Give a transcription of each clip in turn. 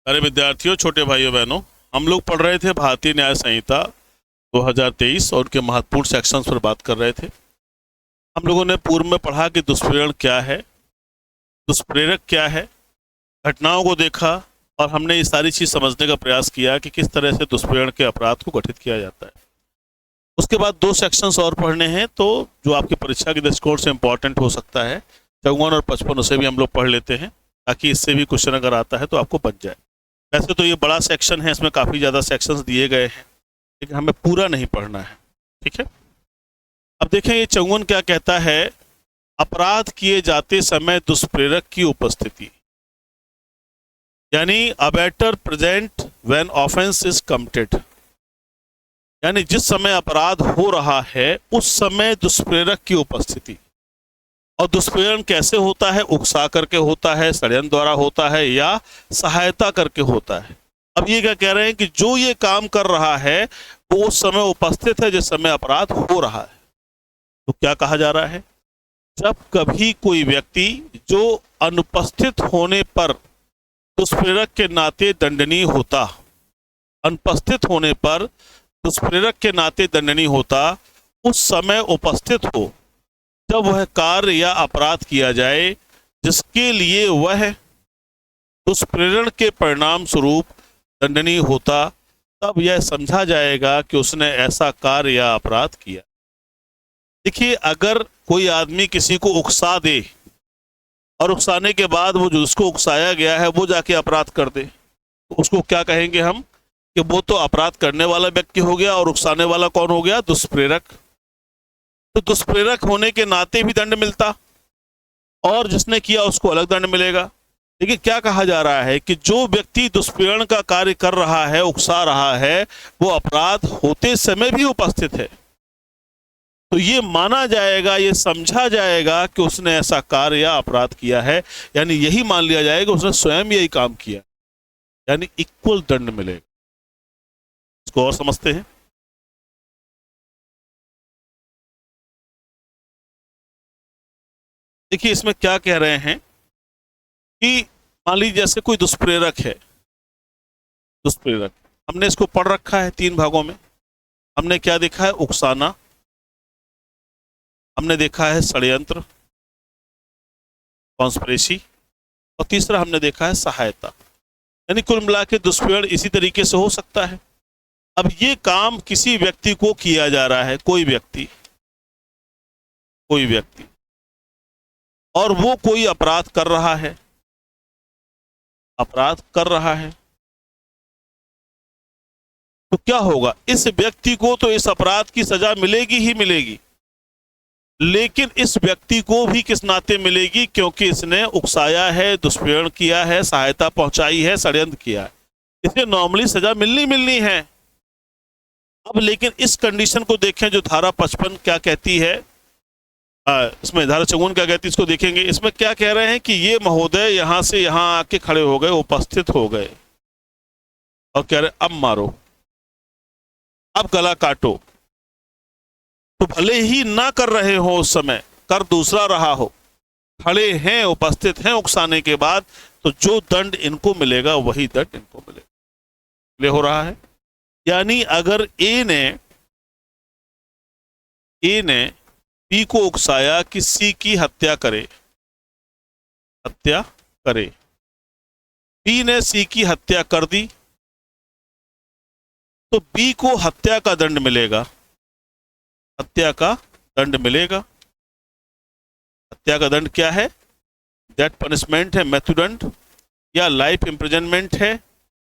सारे विद्यार्थियों, छोटे भाइयों बहनों, हम लोग पढ़ रहे थे भारतीय न्याय संहिता 2023 और उनके महत्वपूर्ण सेक्शंस पर बात कर रहे थे। हम लोगों ने पूर्व में पढ़ा कि दुष्प्रेरण क्या है, दुष्प्रेरक क्या है, घटनाओं को देखा और हमने ये सारी चीज समझने का प्रयास किया कि किस तरह से दुष्प्रेरण के अपराध को गठित किया जाता है। उसके बाद 2 सेक्शंस और पढ़ने हैं तो जो आपकी परीक्षा के दृष्टिकोण से इंपॉर्टेंट हो सकता है, 54 और 55, उसे भी हम लोग पढ़ लेते हैं ताकि इससे भी क्वेश्चन अगर आता है तो आपको बच जाए। वैसे तो ये बड़ा सेक्शन है, इसमें काफ़ी ज़्यादा सेक्शंस दिए गए हैं, लेकिन हमें पूरा नहीं पढ़ना है, ठीक है। अब देखें ये 54 क्या कहता है। अपराध किए जाते समय दुष्प्रेरक की उपस्थिति, यानी abettor present when offence is committed, यानी जिस समय अपराध हो रहा है उस समय दुष्प्रेरक की उपस्थिति। और दुष्प्रेरण कैसे होता है? उकसा करके होता है, षड्यंत्र द्वारा होता है, या सहायता करके होता है। अब ये क्या कह रहे हैं कि जो ये काम कर रहा है वो उस समय उपस्थित है जिस समय अपराध हो रहा है। तो क्या कहा जा रहा है? जब कभी कोई व्यक्ति जो अनुपस्थित होने पर दुष्प्रेरक के नाते दंडनीय होता, अनुपस्थित होने पर दुष्प्रेरक के नाते दंडनीय होता, उस समय उपस्थित हो जब वह कार्य या अपराध किया जाए जिसके लिए वह दुष्प्रेरण के परिणाम स्वरूप दंडनीय होता, तब यह समझा जाएगा कि उसने ऐसा कार्य या अपराध किया। देखिए, अगर कोई आदमी किसी को उकसा दे और उकसाने के बाद वो जो उसको उकसाया गया है वो जाके अपराध कर दे, तो उसको क्या कहेंगे हम कि वो तो अपराध करने वाला व्यक्ति हो गया और उकसाने वाला कौन हो गया? दुष्प्रेरक। तो दुष्प्रेरक होने के नाते भी दंड मिलता और जिसने किया उसको अलग दंड मिलेगा। लेकिन क्या कहा जा रहा है कि जो व्यक्ति दुष्प्रेरण का कार्य कर रहा है, उकसा रहा है, वो अपराध होते समय भी उपस्थित है, तो ये माना जाएगा, ये समझा जाएगा कि उसने ऐसा कार्य या अपराध किया है, यानी यही मान लिया जाएगा उसने स्वयं यही काम किया, यानी इक्वल दंड मिलेगा। इसको और समझते हैं। देखिए इसमें क्या कह रहे हैं कि मान लीजिए जैसे कोई दुष्प्रेरक है, दुष्प्रेरक हमने इसको पढ़ रखा है 3 भागों में। हमने क्या देखा है? उकसाना, हमने देखा है षड्यंत्र, कॉन्स्पिरेसी, और तीसरा हमने देखा है सहायता। यानी कुल मिला के दुष्प्रेरण इसी तरीके से हो सकता है। अब ये काम किसी व्यक्ति को किया जा रहा है, कोई व्यक्ति, और वो कोई अपराध कर रहा है, अपराध कर रहा है, तो क्या होगा? इस व्यक्ति को तो इस अपराध की सजा मिलेगी ही मिलेगी, लेकिन इस व्यक्ति को भी किस नाते मिलेगी? क्योंकि इसने उकसाया है, दुष्प्रेरण किया है, सहायता पहुंचाई है, षड्यंत्र किया है, इसे नॉर्मली सजा मिलनी है। अब लेकिन इस कंडीशन को देखें, जो धारा 55 क्या कहती है, इसमें धारा 54 क्या कहती है, इसको देखेंगे। इसमें क्या कह रहे हैं कि ये महोदय यहां से यहां आके खड़े हो गए, उपस्थित हो गए, और कह रहे अब मारो, अब गला काटो। तो भले ही ना कर रहे हो उस समय, कर दूसरा रहा हो, खड़े हैं, उपस्थित हैं उकसाने के बाद, तो जो दंड इनको मिलेगा वही दंड इनको मिलेगा। ले हो रहा है। यानी अगर ए बी को उकसाया कि सी की हत्या करे, बी ने सी की हत्या कर दी, तो बी को हत्या का दंड मिलेगा, हत्या का दंड मिलेगा। हत्या का दंड क्या है? डेथ पनिशमेंट है, मृत्युदंड या लाइफ इम्प्रिजनमेंट है,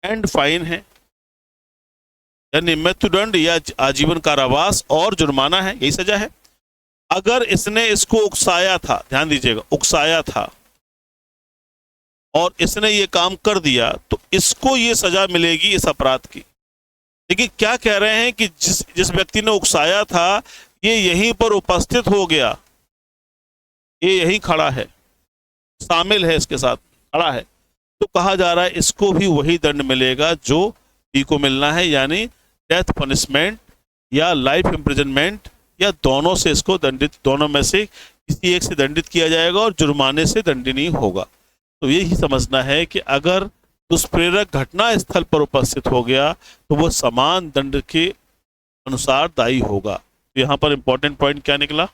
एंड फाइन है, यानी मृत्युदंड या आजीवन कारावास और जुर्माना है, यही सजा है। अगर इसने इसको उकसाया था, ध्यान दीजिएगा, उकसाया था और इसने ये काम कर दिया, तो इसको ये सजा मिलेगी इस अपराध की। लेकिन क्या कह रहे हैं कि जिस व्यक्ति ने उकसाया था ये यहीं पर उपस्थित हो गया, ये यहीं खड़ा है, शामिल है, इसके साथ खड़ा है, तो कहा जा रहा है इसको भी वही दंड मिलेगा जो बी को मिलना है, यानी डेथ पनिशमेंट या लाइफ इम्प्रिजनमेंट, या दोनों से इसको दंडित, दोनों में से किसी एक से दंडित किया जाएगा और जुर्माने से दंडनीय होगा। तो यही समझना है कि अगर दुष्प्रेरक घटना स्थल पर उपस्थित हो गया तो वह समान दंड के अनुसार दायी होगा। तो यहाँ पर इंपॉर्टेंट पॉइंट क्या निकला?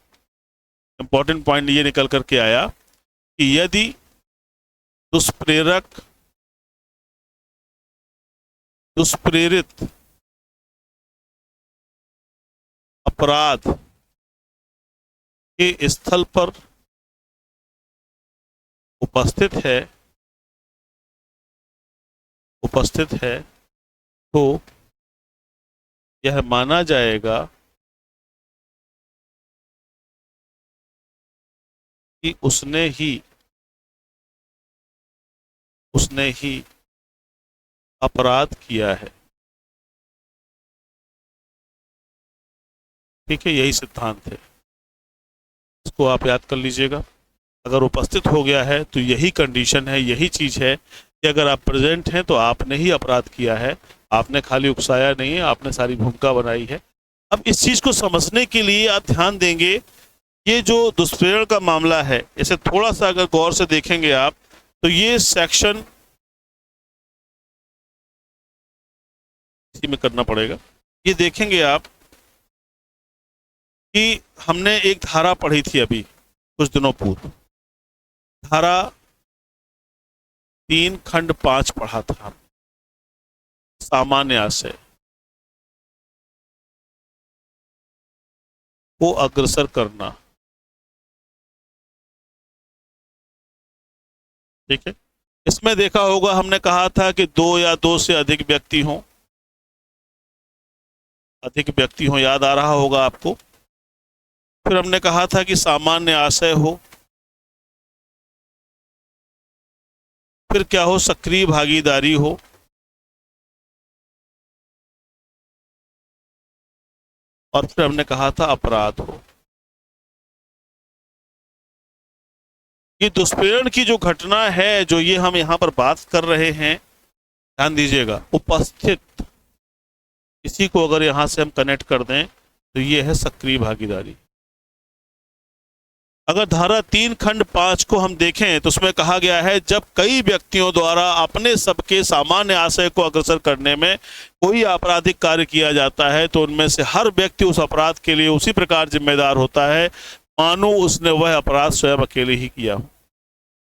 इंपॉर्टेंट पॉइंट ये निकल करके आया कि यदि दुष्प्रेरक दुष्प्रेरित अपराध के स्थल पर उपस्थित है तो यह माना जाएगा कि उसने ही अपराध किया है। ठीक है, यही सिद्धांत है, इसको आप याद कर लीजिएगा। अगर उपस्थित हो गया है तो यही कंडीशन है, यही चीज है कि अगर आप प्रेजेंट हैं तो आपने ही अपराध किया है, आपने खाली उकसाया नहीं है, आपने सारी भूमिका बनाई है। अब इस चीज को समझने के लिए आप ध्यान देंगे, ये जो दुष्प्रेरण का मामला है इसे थोड़ा सा अगर गौर से देखेंगे आप तो ये सेक्शन इसी में करना पड़ेगा। ये देखेंगे आप कि हमने एक धारा पढ़ी थी अभी कुछ दिनों पूर्व, धारा 3 खंड 5 पढ़ा था, सामान्य आशय को अग्रसर करना। ठीक है, इसमें देखा होगा हमने कहा था कि 2 या 2 से अधिक व्यक्ति हों, याद आ रहा होगा आपको। फिर हमने कहा था कि सामान्य आशय हो, फिर क्या हो, सक्रिय भागीदारी हो, और फिर हमने कहा था अपराध हो। ये दुष्प्रेरण की जो घटना है, जो ये हम यहां पर बात कर रहे हैं, ध्यान दीजिएगा, उपस्थित, इसी को अगर यहां से हम कनेक्ट कर दें तो ये है सक्रिय भागीदारी। अगर धारा 3 खंड 5 को हम देखें तो उसमें कहा गया है जब कई व्यक्तियों द्वारा अपने सबके सामान्य आशय को अग्रसर करने में कोई आपराधिक कार्य किया जाता है तो उनमें से हर व्यक्ति उस अपराध के लिए उसी प्रकार जिम्मेदार होता है मानो उसने वह अपराध स्वयं अकेले ही किया हो।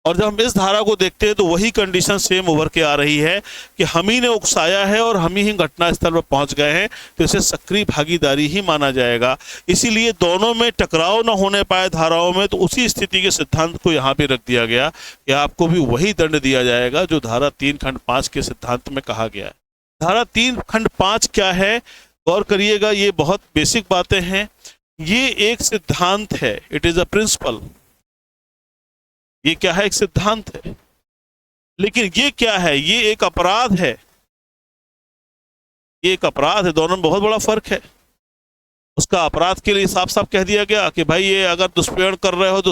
और जब हम इस धारा को देखते हैं तो वही कंडीशन सेम उभर के आ रही है कि हम ही ने उकसाया है और हम ही घटना स्थल पर पहुंच गए हैं, तो इसे सक्रिय भागीदारी ही माना जाएगा। इसीलिए दोनों में टकराव न होने पाए धाराओं में, तो उसी स्थिति के सिद्धांत को यहाँ पे रख दिया गया कि आपको भी वही दंड दिया जाएगा जो धारा 3 खंड 5 के सिद्धांत में कहा गया है। धारा 3 खंड 5 क्या है, गौर करिएगा, ये बहुत बेसिक बातें हैं। ये एक सिद्धांत है, इट इज अ प्रिंसिपल। ये क्या है, एक सिद्धांत है। लेकिन ये क्या है, ये एक अपराध है, ये एक अपराध है। दोनों में बहुत बड़ा फर्क है। उसका अपराध के लिए साफ साफ कह दिया गया कि भाई ये अगर दुष्प्रेरण कर रहे हो तो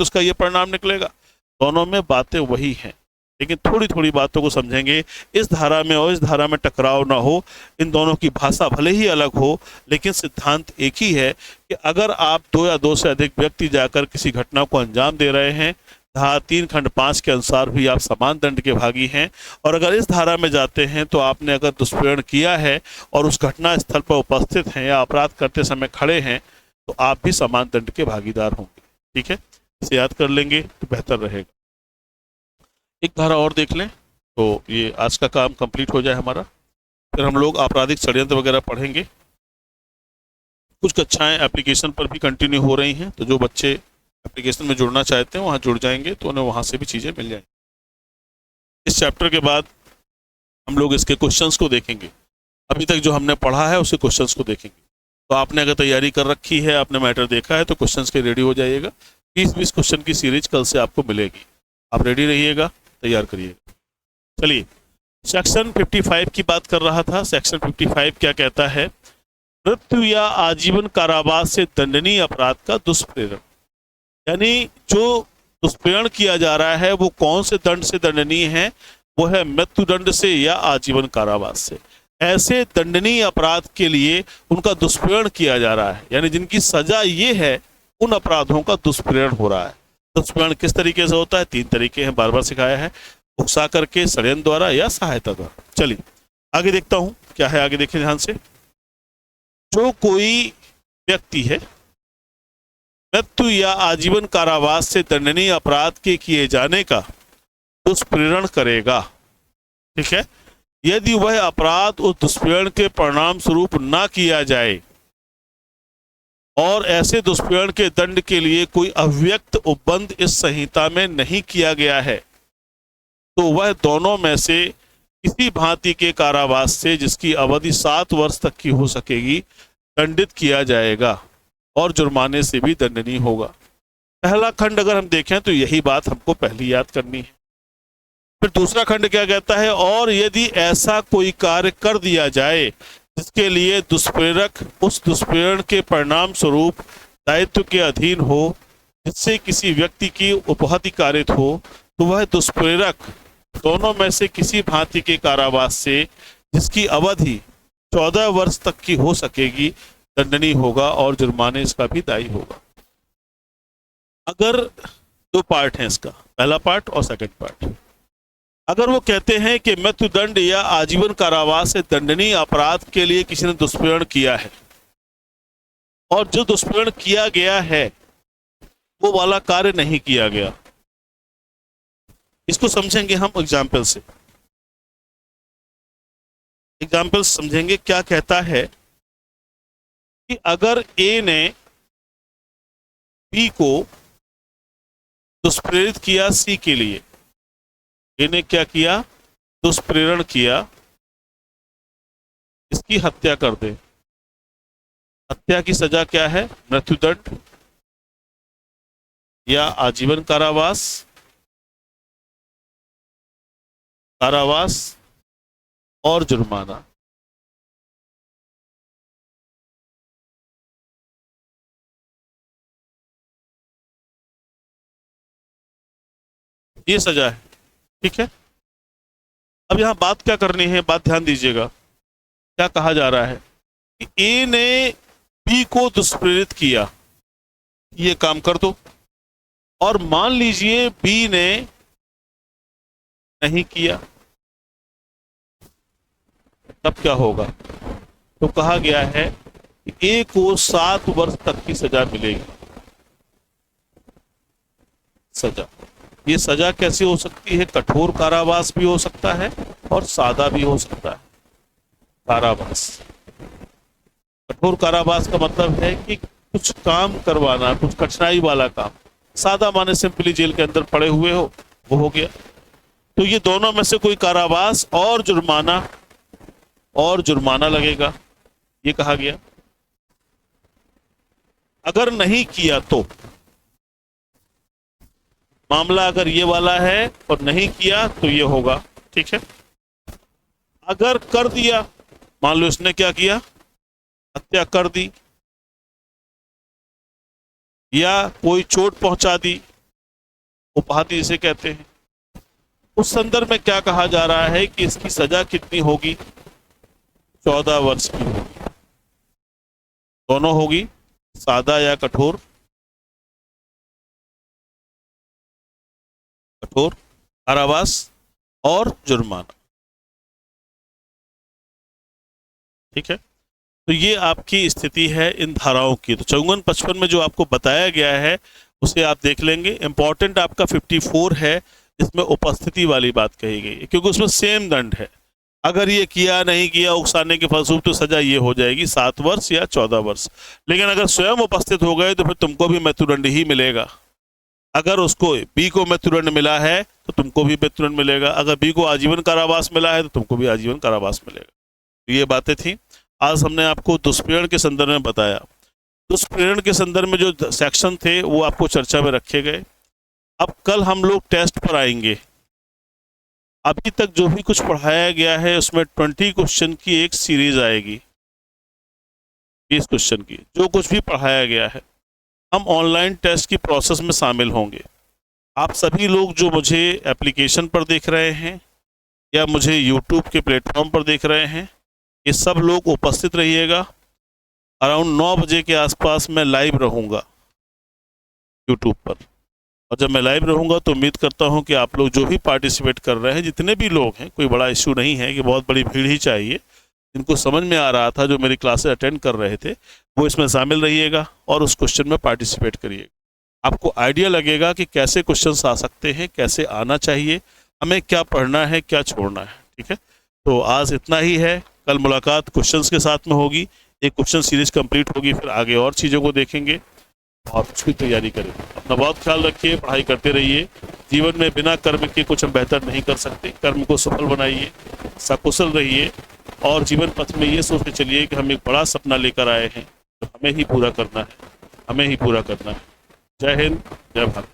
उसका ये परिणाम निकलेगा। दोनों में बातें वही हैं, लेकिन थोड़ी थोड़ी बातों को समझेंगे। इस धारा में और इस धारा में टकराव ना हो, इन दोनों की भाषा भले ही अलग हो लेकिन सिद्धांत एक ही है कि अगर आप 2 या 2 से अधिक व्यक्ति जाकर किसी घटना को अंजाम दे रहे हैं, धारा 3 खंड 5 के अनुसार भी आप समान दंड के भागी हैं। और अगर इस धारा में जाते हैं तो आपने अगर दुष्प्रेरण किया है और उस घटना स्थल पर उपस्थित हैं या अपराध करते समय खड़े हैं तो आप भी समान दंड के भागीदार होंगे। ठीक है, इसे याद कर लेंगे तो बेहतर रहेगा। एक धारा और देख लें तो ये आज का काम कंप्लीट हो जाए हमारा। फिर हम लोग आपराधिक षड्यंत्र वगैरह पढ़ेंगे। कुछ कक्षाएं एप्लीकेशन पर भी कंटिन्यू हो रही हैं, तो जो बच्चे एप्लीकेशन में जुड़ना चाहते हैं वहाँ जुड़ जाएंगे तो उन्हें वहाँ से भी चीज़ें मिल जाएंगी। इस चैप्टर के बाद हम लोग इसके क्वेश्चंस को देखेंगे। अभी तक जो हमने पढ़ा है उसके क्वेश्चंस को देखेंगे। तो आपने अगर तैयारी कर रखी है, आपने मैटर देखा है, तो क्वेश्चंस के रेडी हो जाइएगा। 20-20 क्वेश्चन की सीरीज कल से आपको मिलेगी। आप रेडी रहिएगा, तैयार करिएगा। चलिए, सेक्शन 55 की बात कर रहा था। सेक्शन 55 क्या कहता है, मृत्यु या आजीवन कारावास से दंडनीय अपराध का दुष्प्रेरण। यानी जो दुष्प्रेरण किया जा रहा है वो कौन से दंड से दंडनीय है, वो है मृत्यु दंड से या आजीवन कारावास से। ऐसे दंडनीय अपराध के लिए उनका दुष्प्रेरण किया जा रहा है, यानी जिनकी सजा ये है उन अपराधों का दुष्प्रेरण हो रहा है। दुष्प्रेरण किस तरीके से होता है, 3 तरीके हैं, बार बार सिखाया है। उकसा करके, षड्यंत्र द्वारा या सहायता द्वारा। चलिए आगे देखता हूं क्या है, आगे देखिए ध्यान से। जो कोई व्यक्ति है मृत्यु या आजीवन कारावास से दंडनीय अपराध के किए जाने का दुष्प्रेरण करेगा, ठीक है, यदि वह अपराध उस दुष्प्रेरण के परिणाम स्वरूप ना किया जाए और ऐसे दुष्प्रेरण के दंड के लिए कोई अव्यक्त उपबंध इस संहिता में नहीं किया गया है, तो वह दोनों में से किसी भांति के कारावास से, जिसकी अवधि 7 वर्ष तक की हो सकेगी, दंडित किया जाएगा और जुर्माने से भी दंडनीय होगा। पहला खंड अगर हम देखें तो यही बात हमको पहली याद करनी है। फिर दूसरा खंड क्या कहता है, और यदि ऐसा कोई कार्य कर दिया जाए जिसके लिए दुष्प्रेरक उस दुष्प्रेरण के परिणाम स्वरूप दायित्व के अधीन हो, जिससे किसी व्यक्ति की उपहति कारित हो, तो वह दुष्प्रेरक दोनों में से किसी भांति के कारावास से, जिसकी अवधि 14 वर्ष तक की हो सकेगी, दंडनीय होगा और जुर्माने इसका भी दायी होगा। अगर 2 पार्ट हैं इसका, पहला पार्ट और सेकंड पार्ट। अगर वो कहते हैं कि मृत्युदंड या आजीवन कारावास से दंडनीय अपराध के लिए किसी ने दुष्प्रेरण किया है और जो दुष्प्रेरण किया गया है वो वाला कार्य नहीं किया गया, इसको समझेंगे हम एग्जाम्पल से। एग्जाम्पल समझेंगे। क्या कहता है कि अगर ए ने बी को दुष्प्रेरित किया सी के लिए, ए ने क्या किया, दुष्प्रेरण किया, इसकी हत्या कर दे। हत्या की सजा क्या है, मृत्युदंड या आजीवन कारावास, कारावास और जुर्माना। ये सजा है, ठीक है। अब यहां बात क्या करनी है, बात ध्यान दीजिएगा। क्या कहा जा रहा है कि ए ने बी को दुष्प्रेरित किया, ये काम कर दो, और मान लीजिए बी ने नहीं किया, तब क्या होगा। तो कहा गया है कि ए को 7 वर्ष तक की सजा मिलेगी। सजा, ये सजा कैसी हो सकती है, कठोर कारावास भी हो सकता है और सादा भी हो सकता है। कारावास, कठोर कारावास का मतलब है कि कुछ काम करवाना, कुछ कठिनाई वाला काम। सादा माने सिंपली जेल के अंदर पड़े हुए हो, वो हो गया। तो ये दोनों में से कोई कारावास और जुर्माना लगेगा, ये कहा गया। अगर नहीं किया तो, मामला अगर ये वाला है और नहीं किया तो ये होगा, ठीक है। अगर कर दिया, मान लो इसने क्या किया, हत्या कर दी या कोई चोट पहुंचा दी, उपहति जिसे कहते हैं, उस संदर्भ में क्या कहा जा रहा है कि इसकी सजा कितनी होगी, 14 वर्ष की होगी। दोनों होगी, सादा या कठोर। कठोर कारावास और जुर्माना, ठीक है। तो ये आपकी स्थिति है इन धाराओं की। तो 54-55 में जो आपको बताया गया है उसे आप देख लेंगे। इंपॉर्टेंट आपका 54 है, इसमें उपस्थिति वाली बात कही गई है, क्योंकि उसमें सेम दंड है। अगर ये किया नहीं किया उकसाने के फलस्वरूप, तो सजा ये हो जाएगी 7 वर्ष या 14 वर्ष। लेकिन अगर स्वयं उपस्थित हो गए तो फिर तुमको भी मृत्युदंड ही मिलेगा। अगर उसको बी को मृत्युदंड मिला है तो तुमको भी मृत्युदंड मिलेगा, अगर बी को आजीवन कारावास मिला है तो तुमको भी आजीवन कारावास मिलेगा। तो ये बातें थी। आज हमने आपको दुष्प्रेरण के संदर्भ में बताया। दुष्प्रेरण के संदर्भ में जो सेक्शन थे वो आपको चर्चा में रखे गए। अब कल हम लोग टेस्ट पर आएंगे। अभी तक जो भी कुछ पढ़ाया गया है उसमें 20 क्वेश्चन की एक सीरीज आएगी। 20 क्वेश्चन की जो कुछ भी पढ़ाया गया है, हम ऑनलाइन टेस्ट की प्रोसेस में शामिल होंगे। आप सभी लोग जो मुझे एप्लीकेशन पर देख रहे हैं या मुझे यूट्यूब के प्लेटफॉर्म पर देख रहे हैं, ये सब लोग उपस्थित रहिएगा। अराउंड 9 बजे के आसपास मैं लाइव रहूँगा यूट्यूब पर, और जब मैं लाइव रहूँगा तो उम्मीद करता हूँ कि आप लोग जो भी पार्टिसिपेट कर रहे हैं, जितने भी लोग हैं, कोई बड़ा इश्यू नहीं है कि बहुत बड़ी भीड़ ही चाहिए, जिनको समझ में आ रहा था, जो मेरी क्लासेस अटेंड कर रहे थे, वो इसमें शामिल रहिएगा और उस क्वेश्चन में पार्टिसिपेट करिएगा। आपको आइडिया लगेगा कि कैसे क्वेश्चन आ सकते हैं, कैसे आना चाहिए, हमें क्या पढ़ना है, क्या छोड़ना है। ठीक है, तो आज इतना ही है। कल मुलाकात क्वेश्चंस के साथ में होगी, एक क्वेश्चन सीरीज कंप्लीट होगी, फिर आगे और चीज़ों को देखेंगे और उसकी तैयारी करेंगे। अपना बहुत ख्याल रखिए, पढ़ाई करते रहिए। जीवन में बिना कर्म के कुछ हम बेहतर नहीं कर सकते। कर्म को सफल बनाइए, सकुशल रहिए और जीवन पथ में ये सोच के चलिए कि हम एक बड़ा सपना लेकर आए हैं, तो हमें ही पूरा करना है, हमें ही पूरा करना है। जय हिंद, जय भारत।